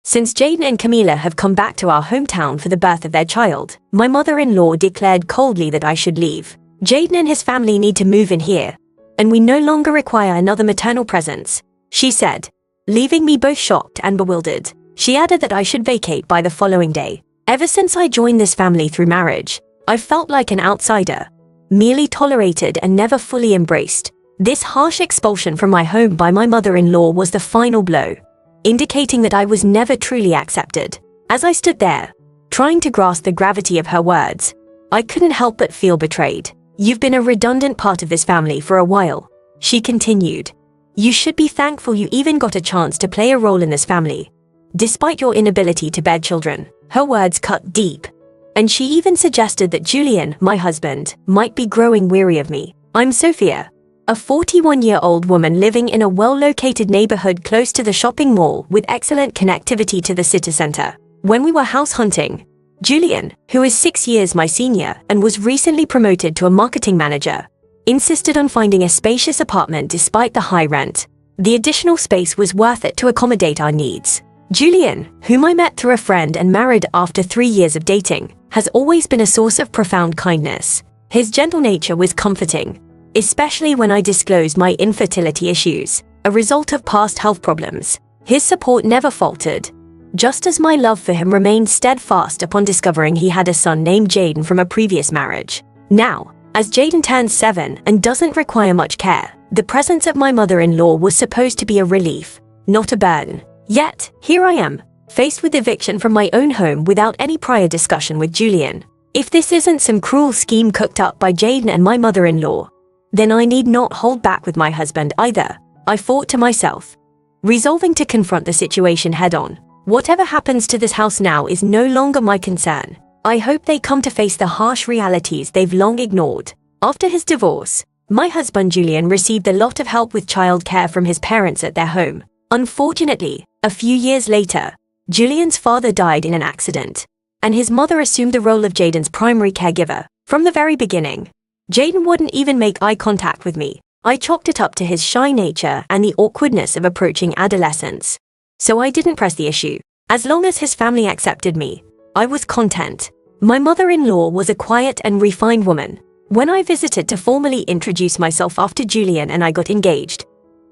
Since Jaden and Camila have come back to our hometown for the birth of their child, my mother-in-law declared coldly that I should leave. Jaden and his family need to move in here, and we no longer require another maternal presence, she said, leaving me both shocked and bewildered. She added that I should vacate by the following day. Ever since I joined this family through marriage, I felt like an outsider, merely tolerated and never fully embraced. This harsh expulsion from my home by my mother-in-law was the final blow, indicating that I was never truly accepted. As I stood there, trying to grasp the gravity of her words, I couldn't help but feel betrayed. You've been a redundant part of this family for a while, she continued. You should be thankful you even got a chance to play a role in this family, despite your inability to bear children. Her words cut deep, and she even suggested that Julian, my husband, might be growing weary of me. I'm Sophia, a 41-year-old woman living in a well-located neighborhood close to the shopping mall with excellent connectivity to the city center. When we were house hunting, Julian, who is 6 years my senior and was recently promoted to a marketing manager, insisted on finding a spacious apartment despite the high rent. The additional space was worth it to accommodate our needs. Julian, whom I met through a friend and married after 3 years of dating, has always been a source of profound kindness. His gentle nature was comforting, especially when I disclosed my infertility issues, a result of past health problems. His support never faltered, just as my love for him remained steadfast upon discovering he had a son named Jaden from a previous marriage. Now, as Jaden turns 7 and doesn't require much care, the presence of my mother-in-law was supposed to be a relief, not a burden. Yet, here I am, faced with eviction from my own home without any prior discussion with Julian. If this isn't some cruel scheme cooked up by Jaden and my mother-in-law, then I need not hold back with my husband either, I thought to myself, resolving to confront the situation head-on. Whatever happens to this house now is no longer my concern. I hope they come to face the harsh realities they've long ignored. After his divorce, my husband Julian received a lot of help with childcare from his parents at their home. Unfortunately, a few years later, Julian's father died in an accident, and his mother assumed the role of Jaden's primary caregiver. From the very beginning, Jaden wouldn't even make eye contact with me. I chalked it up to his shy nature and the awkwardness of approaching adolescence. So I didn't press the issue. As long as his family accepted me, I was content. My mother-in-law was a quiet and refined woman. When I visited to formally introduce myself after Julian and I got engaged,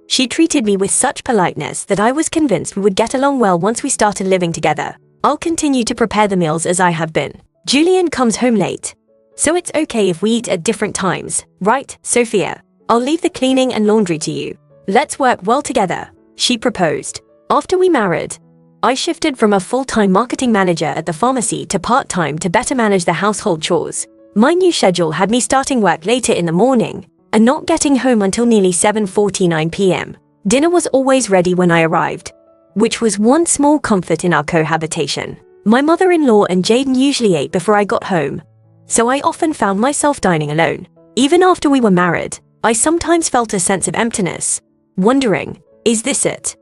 she treated me with such politeness that I was convinced we would get along well once we started living together. I'll continue to prepare the meals as I have been. Julian comes home late, so it's okay if we eat at different times, right, Sophia? I'll leave the cleaning and laundry to you. Let's work well together, she proposed. After we married, I shifted from a full-time marketing manager at the pharmacy to part-time to better manage the household chores. My new schedule had me starting work later in the morning and not getting home until nearly 7:49 p.m. Dinner was always ready when I arrived, which was one small comfort in our cohabitation. My mother-in-law and Jaden usually ate before I got home, so I often found myself dining alone. Even after we were married, I sometimes felt a sense of emptiness, wondering, is this it?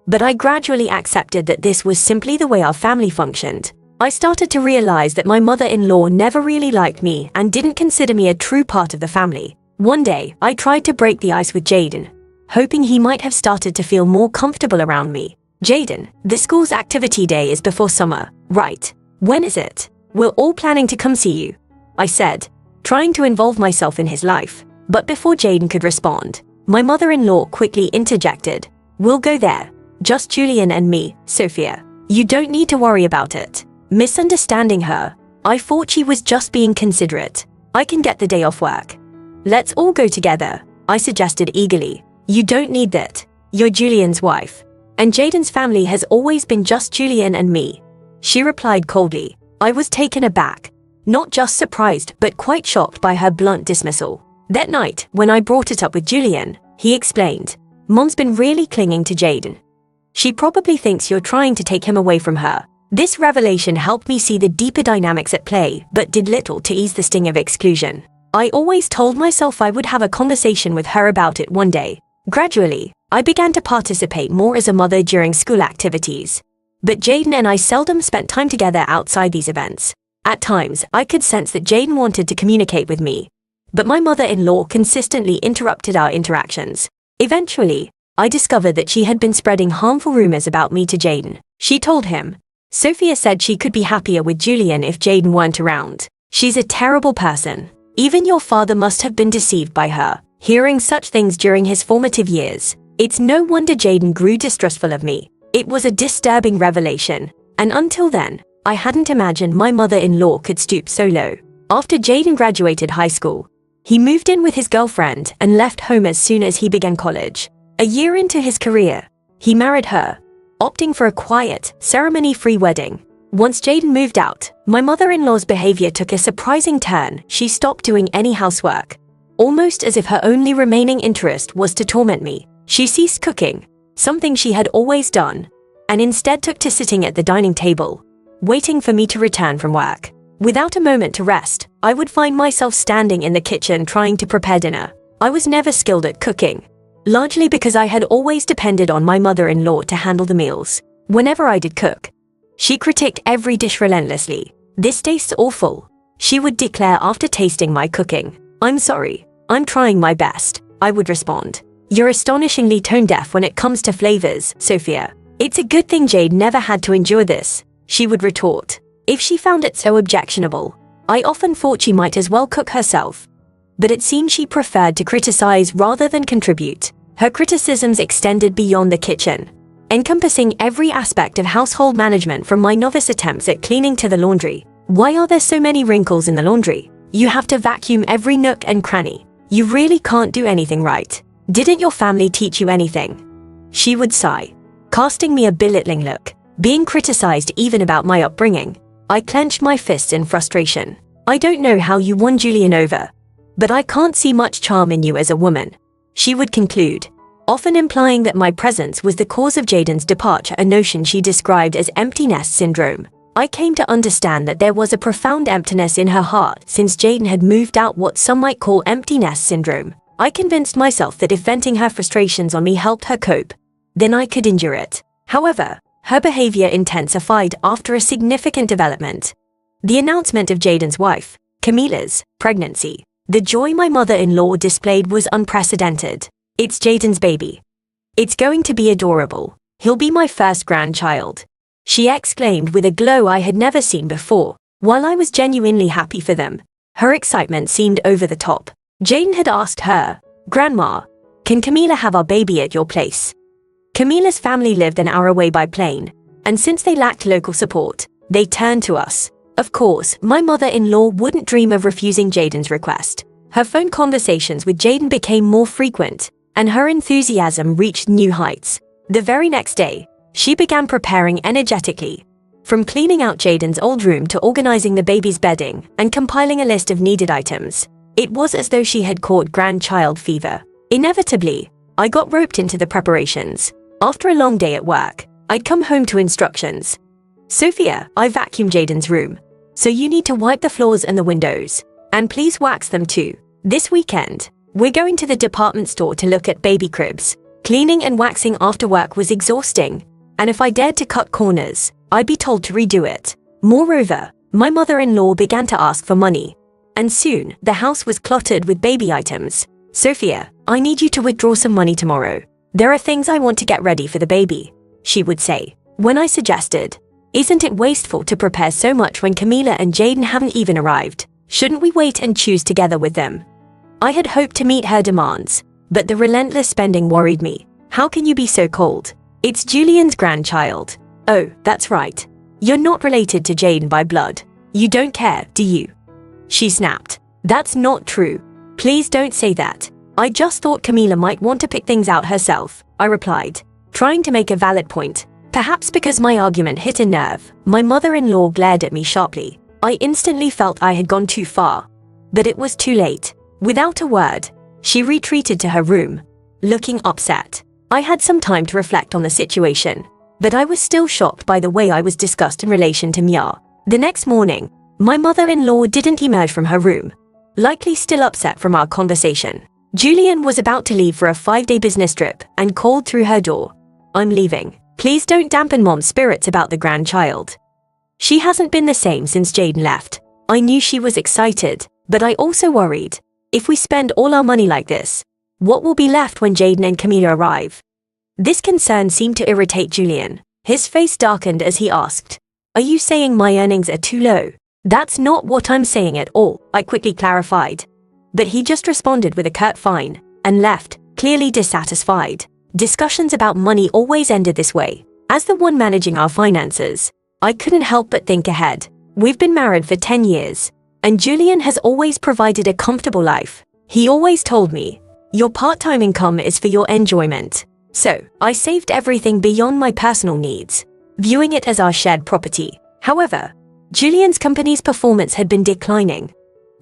But I gradually accepted that this was simply the way our family functioned. I started to realize that my mother-in-law never really liked me and didn't consider me a true part of the family. One day, I tried to break the ice with Jaden, hoping he might have started to feel more comfortable around me. Jaden, the school's activity day is before summer, right? When is it? We're all planning to come see you, I said, trying to involve myself in his life. But before Jaden could respond, my mother-in-law quickly interjected. We'll go there. Just Julian and me, Sophia. You don't need to worry about it. Misunderstanding her, I thought she was just being considerate. I can get the day off work. Let's all go together, I suggested eagerly. You don't need that. You're Julian's wife. And Jaden's family has always been just Julian and me, she replied coldly. I was taken aback, not just surprised but quite shocked by her blunt dismissal. That night, when I brought it up with Julian, he explained, Mom's been really clinging to Jaden. She probably thinks you're trying to take him away from her. This revelation helped me see the deeper dynamics at play, but did little to ease the sting of exclusion. I always told myself I would have a conversation with her about it one day. Gradually, I began to participate more as a mother during school activities. But Jaden and I seldom spent time together outside these events. At times, I could sense that Jaden wanted to communicate with me, but my mother-in-law consistently interrupted our interactions. Eventually, I discovered that she had been spreading harmful rumors about me to Jaden. She told him, Sophia said she could be happier with Julian if Jaden weren't around. She's a terrible person. Even your father must have been deceived by her. Hearing such things during his formative years, it's no wonder Jaden grew distrustful of me. It was a disturbing revelation, and until then, I hadn't imagined my mother-in-law could stoop so low. After Jaden graduated high school, he moved in with his girlfriend and left home as soon as he began college. A year into his career, he married her, opting for a quiet, ceremony-free wedding. Once Jaden moved out, my mother-in-law's behavior took a surprising turn. She stopped doing any housework, almost as if her only remaining interest was to torment me. She ceased cooking, something she had always done, and instead took to sitting at the dining table, waiting for me to return from work. Without a moment to rest, I would find myself standing in the kitchen trying to prepare dinner. I was never skilled at cooking, largely because I had always depended on my mother-in-law to handle the meals. Whenever I did cook, she critiqued every dish relentlessly. "This tastes awful," she would declare after tasting my cooking. "I'm sorry, I'm trying my best," I would respond. "You're astonishingly tone-deaf when it comes to flavors, Sophia. It's a good thing Jade never had to endure this," she would retort. If she found it so objectionable, I often thought she might as well cook herself. But it seemed she preferred to criticize rather than contribute. Her criticisms extended beyond the kitchen, encompassing every aspect of household management from my novice attempts at cleaning to the laundry. "Why are there so many wrinkles in the laundry? You have to vacuum every nook and cranny. You really can't do anything right. Didn't your family teach you anything?" she would sigh, casting me a belittling look. Being criticized even about my upbringing, I clenched my fists in frustration. "I don't know how you won Julian over, but I can't see much charm in you as a woman," she would conclude, often implying that my presence was the cause of Jaden's departure, a notion she described as empty nest syndrome. I came to understand that there was a profound emptiness in her heart since Jaden had moved out, what some might call empty nest syndrome. I convinced myself that if venting her frustrations on me helped her cope, then I could endure it. However, her behavior intensified after a significant development: the announcement of Jaden's wife, Camila's, pregnancy. The joy my mother-in-law displayed was unprecedented. "It's Jaden's baby. It's going to be adorable. He'll be my first grandchild," she exclaimed with a glow I had never seen before. While I was genuinely happy for them, her excitement seemed over the top. Jaden had asked her, "Grandma, can Camila have our baby at your place?" Camila's family lived an hour away by plane, and since they lacked local support, they turned to us. Of course, my mother-in-law wouldn't dream of refusing Jaden's request. Her phone conversations with Jaden became more frequent, and her enthusiasm reached new heights. The very next day, she began preparing energetically. From cleaning out Jaden's old room to organizing the baby's bedding and compiling a list of needed items, it was as though she had caught grandchild fever. Inevitably, I got roped into the preparations. After a long day at work, I'd come home to instructions. "Sophia, I vacuumed Jaden's room, so you need to wipe the floors and the windows, and please wax them too. This weekend, we're going to the department store to look at baby cribs." Cleaning and waxing after work was exhausting, and if I dared to cut corners, I'd be told to redo it. Moreover, my mother-in-law began to ask for money, and soon the house was cluttered with baby items. "Sophia, I need you to withdraw some money tomorrow. There are things I want to get ready for the baby," she would say. When I suggested, "Isn't it wasteful to prepare so much when Camila and Jaden haven't even arrived? Shouldn't we wait and choose together with them?" I had hoped to meet her demands, but the relentless spending worried me. "How can you be so cold? It's Julian's grandchild." "Oh, that's right. You're not related to Jaden by blood. You don't care, do you?" she snapped. "That's not true. Please don't say that. I just thought Camila might want to pick things out herself," I replied, trying to make a valid point. Perhaps because my argument hit a nerve, my mother-in-law glared at me sharply. I instantly felt I had gone too far, but it was too late. Without a word, she retreated to her room, looking upset. I had some time to reflect on the situation, but I was still shocked by the way I was discussed in relation to Mia. The next morning, my mother-in-law didn't emerge from her room, likely still upset from our conversation. Julian was about to leave for a 5-day business trip and called through her door. "I'm leaving. Please don't dampen Mom's spirits about the grandchild. She hasn't been the same since Jaden left." I knew she was excited, but I also worried. If we spend all our money like this, what will be left when Jaden and Camila arrive? This concern seemed to irritate Julian. His face darkened as he asked, "Are you saying my earnings are too low?" "That's not what I'm saying at all," I quickly clarified. But he just responded with a curt fine and left, clearly dissatisfied. Discussions about money always ended this way. As the one managing our finances, I couldn't help but think ahead. We've been married for 10 years, and Julian has always provided a comfortable life. He always told me, "Your part-time income is for your enjoyment." So, I saved everything beyond my personal needs, viewing it as our shared property. However, Julian's company's performance had been declining,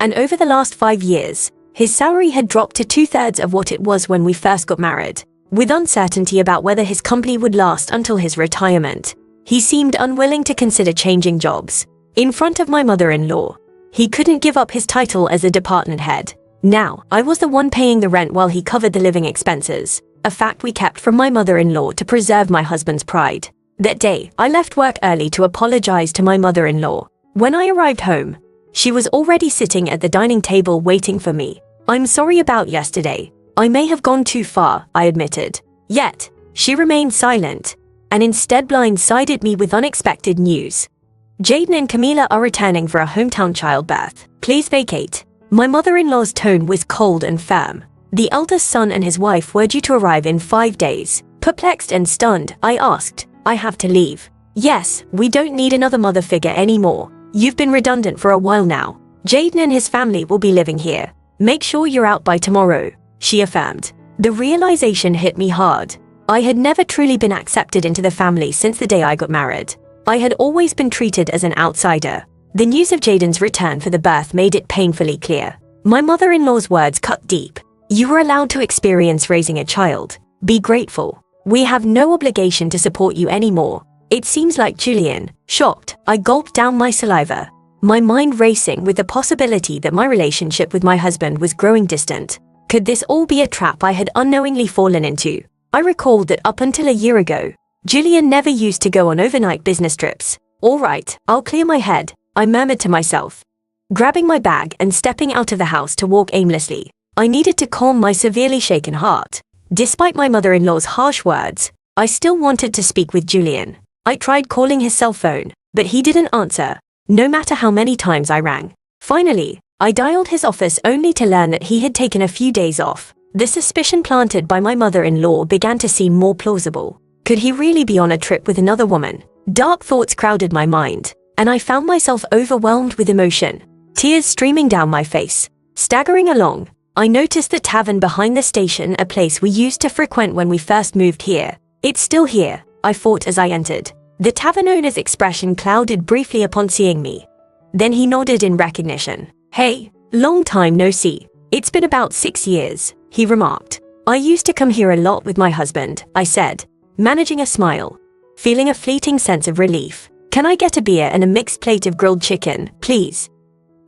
and over the last 5 years, his salary had dropped to 2/3 of what it was when we first got married. With uncertainty about whether his company would last until his retirement, he seemed unwilling to consider changing jobs. In front of my mother-in-law, he couldn't give up his title as a department head. Now, I was the one paying the rent while he covered the living expenses, a fact we kept from my mother-in-law to preserve my husband's pride. That day, I left work early to apologize to my mother-in-law. When I arrived home, she was already sitting at the dining table waiting for me. "I'm sorry about yesterday. I may have gone too far," I admitted. Yet, she remained silent, and instead blindsided me with unexpected news. "Jaden and Camila are returning for a hometown childbirth. Please vacate." My mother-in-law's tone was cold and firm. The eldest son and his wife were due to arrive in 5 days. Perplexed and stunned, I asked, "I have to leave?" "Yes, we don't need another mother figure anymore. You've been redundant for a while now. Jaden and his family will be living here. Make sure you're out by tomorrow," she affirmed. The realization hit me hard. I had never truly been accepted into the family since the day I got married. I had always been treated as an outsider. The news of Jaden's return for the birth made it painfully clear. My mother-in-law's words cut deep. "You were allowed to experience raising a child. Be grateful. We have no obligation to support you anymore." It seems like Julian. Shocked, I gulped down my saliva, my mind racing with the possibility that my relationship with my husband was growing distant. Could this all be a trap I had unknowingly fallen into? I recalled that up until a year ago, Julian never used to go on overnight business trips. "All right, I'll clear my head," I murmured to myself, grabbing my bag and stepping out of the house to walk aimlessly. I needed to calm my severely shaken heart. Despite my mother-in-law's harsh words, I still wanted to speak with Julian. I tried calling his cell phone, but he didn't answer, no matter how many times I rang. Finally, I dialed his office only to learn that he had taken a few days off. The suspicion planted by my mother-in-law began to seem more plausible. Could he really be on a trip with another woman? Dark thoughts crowded my mind, and I found myself overwhelmed with emotion, tears streaming down my face. Staggering along, I noticed the tavern behind the station, a place we used to frequent when we first moved here. "It's still here," I thought as I entered. The tavern owner's expression clouded briefly upon seeing me. Then he nodded in recognition. "Hey, long time no see. It's been about 6 years," he remarked. "I used to come here a lot with my husband," I said, managing a smile, feeling a fleeting sense of relief. "Can I get a beer and a mixed plate of grilled chicken, please?"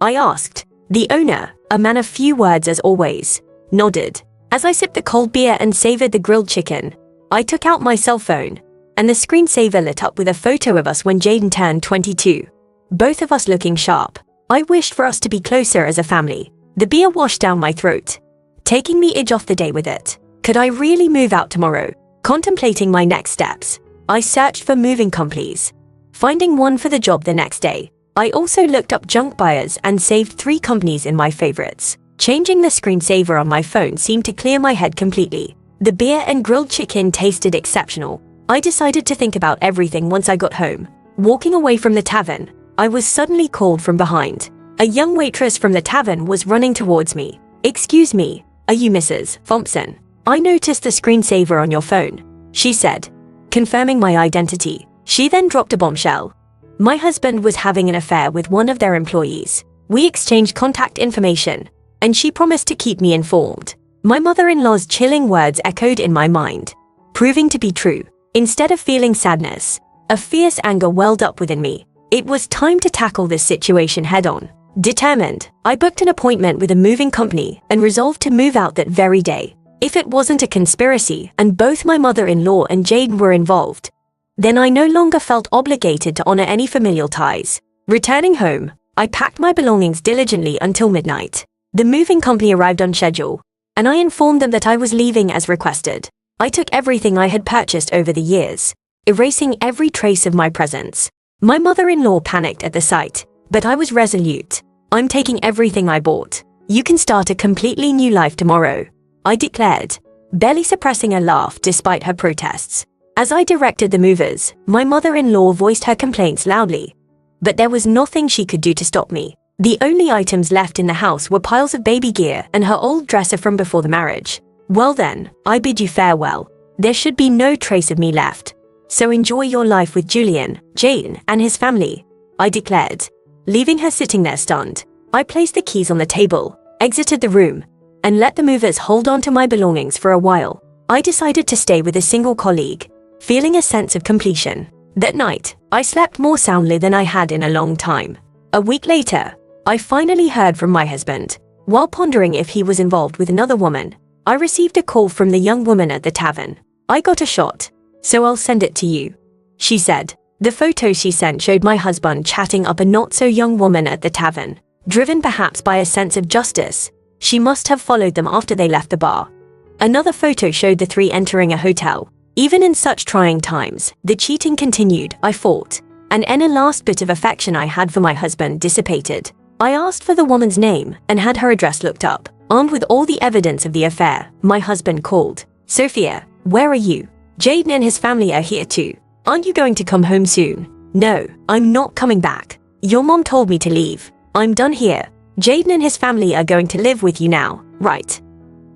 I asked. The owner, a man of few words as always, nodded. As I sipped the cold beer and savored the grilled chicken, I took out my cell phone, and the screensaver lit up with a photo of us when Jaden turned 22. Both of us looking sharp. I wished for us to be closer as a family. The beer washed down my throat, taking the edge off the day with it. Could I really move out tomorrow? Contemplating my next steps, I searched for moving companies, finding one for the job the next day. I also looked up junk buyers and saved 3 companies in my favorites. Changing the screensaver on my phone seemed to clear my head completely. The beer and grilled chicken tasted exceptional. I decided to think about everything once I got home. Walking away from the tavern, I was suddenly called from behind. A young waitress from the tavern was running towards me. "Excuse me, are you Mrs. Thompson? I noticed the screensaver on your phone," she said, confirming my identity. She then dropped a bombshell. My husband was having an affair with one of their employees. We exchanged contact information, and she promised to keep me informed. My mother-in-law's chilling words echoed in my mind, proving to be true. Instead of feeling sadness, a fierce anger welled up within me. It was time to tackle this situation head-on. Determined, I booked an appointment with a moving company and resolved to move out that very day. If it wasn't a conspiracy and both my mother-in-law and Jade were involved, then I no longer felt obligated to honor any familial ties. Returning home, I packed my belongings diligently until midnight. The moving company arrived on schedule, and I informed them that I was leaving as requested. I took everything I had purchased over the years, erasing every trace of my presence. My mother-in-law panicked at the sight, but I was resolute. I'm taking everything I bought. You can start a completely new life tomorrow, I declared, barely suppressing a laugh despite her protests. As I directed the movers, my mother-in-law voiced her complaints loudly. But there was nothing she could do to stop me. The only items left in the house were piles of baby gear and her old dresser from before the marriage. Well then, I bid you farewell. There should be no trace of me left. So enjoy your life with Julian, Jaden, and his family, I declared. Leaving her sitting there stunned, I placed the keys on the table, exited the room, and let the movers hold on to my belongings for a while. I decided to stay with a single colleague, feeling a sense of completion. That night, I slept more soundly than I had in a long time. A week later, I finally heard from my husband. While pondering if he was involved with another woman, I received a call from the young woman at the tavern. I got a shot, so I'll send it to you, she said. The photo she sent showed my husband chatting up a not-so-young woman at the tavern. Driven perhaps by a sense of justice, she must have followed them after they left the bar. Another photo showed the three entering a hotel. Even in such trying times, the cheating continued. I fought, and any last bit of affection I had for my husband dissipated. I asked for the woman's name and had her address looked up. Armed with all the evidence of the affair, my husband called. Sophia, where are you? Jaden and his family are here too. Aren't you going to come home soon? No, I'm not coming back. Your mom told me to leave. I'm done here. Jaden and his family are going to live with you now, right?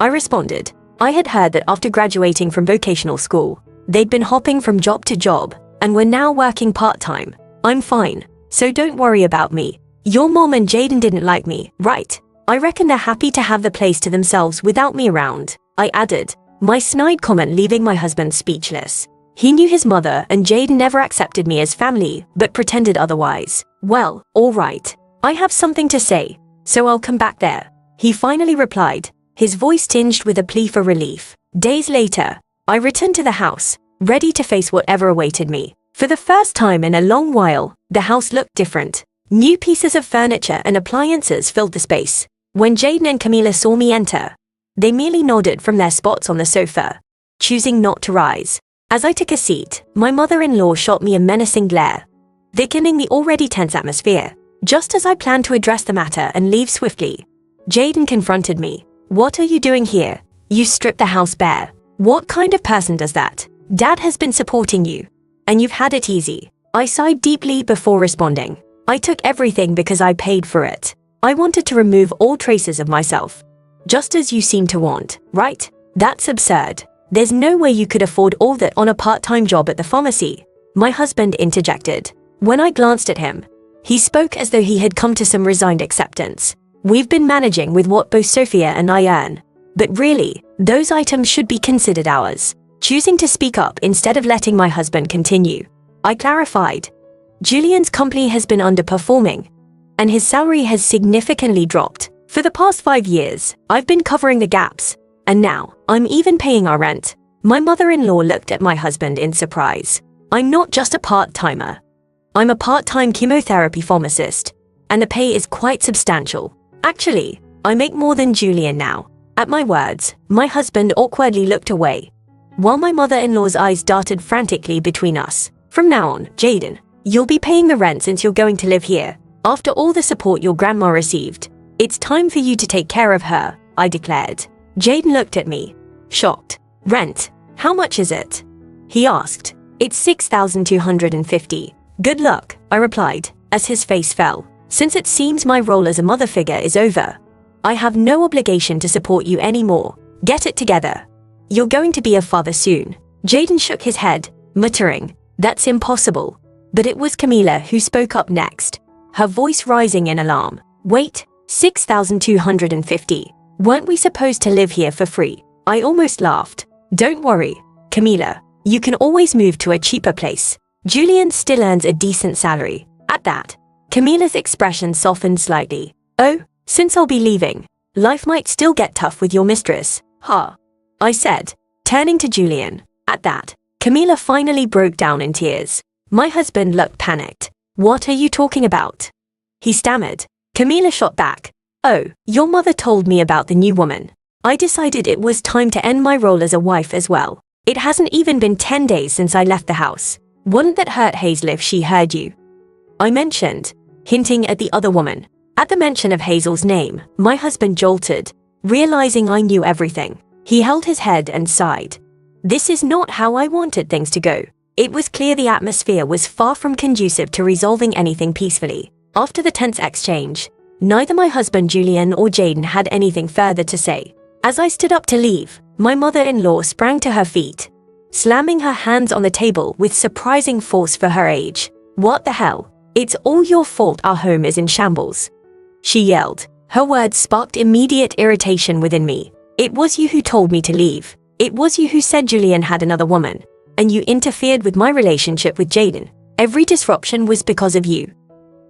I responded. I had heard that after graduating from vocational school, they'd been hopping from job to job and were now working part-time. I'm fine, so don't worry about me. Your mom and Jaden didn't like me, right? I reckon they're happy to have the place to themselves without me around, I added, my snide comment leaving my husband speechless. He knew his mother and Jaden never accepted me as family, but pretended otherwise. Well, all right. I have something to say, so I'll come back there, he finally replied, his voice tinged with a plea for relief. Days later, I returned to the house, ready to face whatever awaited me. For the first time in a long while, the house looked different. New pieces of furniture and appliances filled the space. When Jaden and Camila saw me enter, they merely nodded from their spots on the sofa, choosing not to rise. As I took a seat, my mother-in-law shot me a menacing glare, thickening the already tense atmosphere. Just as I planned to address the matter and leave swiftly, Jaden confronted me. What are you doing here? You stripped the house bare. What kind of person does that? Dad has been supporting you, and you've had it easy. I sighed deeply before responding. I took everything because I paid for it. I wanted to remove all traces of myself. Just as you seem to want, right? That's absurd. There's no way you could afford all that on a part-time job at the pharmacy, my husband interjected. When I glanced at him, he spoke as though he had come to some resigned acceptance. We've been managing with what both Sophia and I earn. But really, those items should be considered ours. Choosing to speak up instead of letting my husband continue, I clarified. Julian's company has been underperforming, and his salary has significantly dropped. For the past 5 years, I've been covering the gaps, and now, I'm even paying our rent. My mother-in-law looked at my husband in surprise. I'm not just a part-timer. I'm a part-time chemotherapy pharmacist, and the pay is quite substantial. Actually, I make more than Julian now. At my words, my husband awkwardly looked away, while my mother-in-law's eyes darted frantically between us. From now on, Jaden, you'll be paying the rent since you're going to live here. After all the support your grandma received, it's time for you to take care of her, I declared. Jaden looked at me, shocked. Rent? How much is it? He asked. It's $6,250. Good luck, I replied, as his face fell. Since it seems my role as a mother figure is over, I have no obligation to support you anymore. Get it together. You're going to be a father soon. Jaden shook his head, muttering, that's impossible. But it was Camila who spoke up next, her voice rising in alarm. Wait, $6,250. Weren't we supposed to live here for free? I almost laughed. Don't worry, Camila. You can always move to a cheaper place. Julian still earns a decent salary. At that, Camila's expression softened slightly. Oh, since I'll be leaving, life might still get tough with your mistress, huh? I said, turning to Julian. At that, Camila finally broke down in tears. My husband looked panicked. What are you talking about? He stammered. Camila shot back. Oh, your mother told me about the new woman. I decided it was time to end my role as a wife as well. It hasn't even been 10 days since I left the house. Wouldn't that hurt Hazel if she heard you?" I mentioned, hinting at the other woman. At the mention of Hazel's name, my husband jolted, realizing I knew everything. He held his head and sighed. "This is not how I wanted things to go." It was clear the atmosphere was far from conducive to resolving anything peacefully. After the tense exchange, neither my husband Julian or Jaden had anything further to say. As I stood up to leave, my mother-in-law sprang to her feet, slamming her hands on the table with surprising force for her age. "What the hell? It's all your fault our home is in shambles," she yelled. Her words sparked immediate irritation within me. "It was you who told me to leave. It was you who said Julian had another woman. And you interfered with my relationship with Jaden. Every disruption was because of you."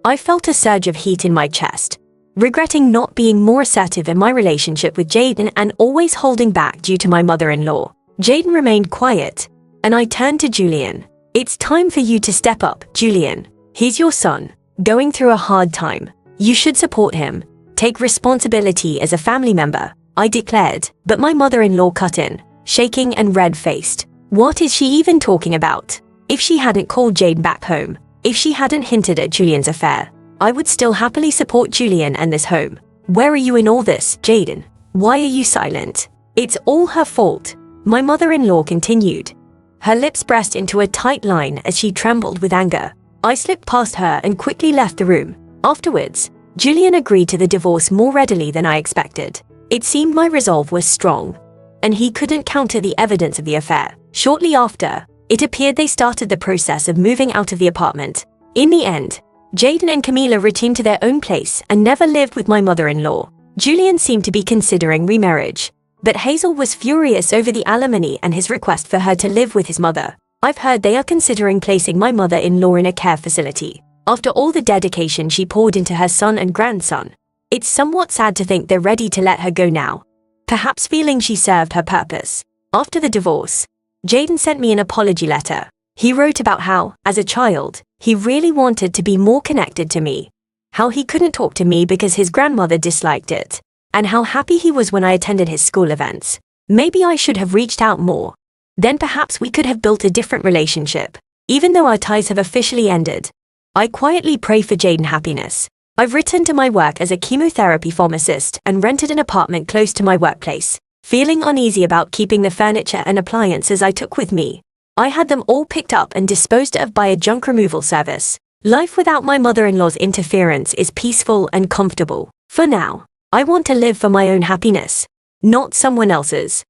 I felt a surge of heat in my chest, regretting not being more assertive in my relationship with Jaden and always holding back due to my mother-in-law. Jaden remained quiet, and I turned to Julian. "It's time for you to step up, Julian. He's your son, going through a hard time. You should support him. Take responsibility as a family member," I declared, but my mother-in-law cut in, shaking and red-faced. What is she even talking about? If she hadn't called Jaden back home, if she hadn't hinted at Julian's affair, I would still happily support Julian and this home. Where are you in all this, Jaden? Why are you silent? It's all her fault, my mother-in-law continued. Her lips pressed into a tight line as she trembled with anger. I slipped past her and quickly left the room. Afterwards, Julian agreed to the divorce more readily than I expected. It seemed my resolve was strong, and he couldn't counter the evidence of the affair. Shortly after, it appeared they started the process of moving out of the apartment. In the end, Jaden and Camila returned to their own place and never lived with my mother-in-law. Julian seemed to be considering remarriage, but Hazel was furious over the alimony and his request for her to live with his mother. I've heard they are considering placing my mother-in-law in a care facility. After all the dedication she poured into her son and grandson, it's somewhat sad to think they're ready to let her go now, perhaps feeling she served her purpose. After the divorce, Jaden sent me an apology letter. He wrote about how, as a child, he really wanted to be more connected to me, how he couldn't talk to me because his grandmother disliked it, and how happy he was when I attended his school events. Maybe I should have reached out more. Then perhaps we could have built a different relationship. Even though our ties have officially ended, I quietly pray for Jaden's happiness. I've returned to my work as a chemotherapy pharmacist and rented an apartment close to my workplace. Feeling uneasy about keeping the furniture and appliances I took with me, I had them all picked up and disposed of by a junk removal service. Life without my mother-in-law's interference is peaceful and comfortable. For now, I want to live for my own happiness, not someone else's.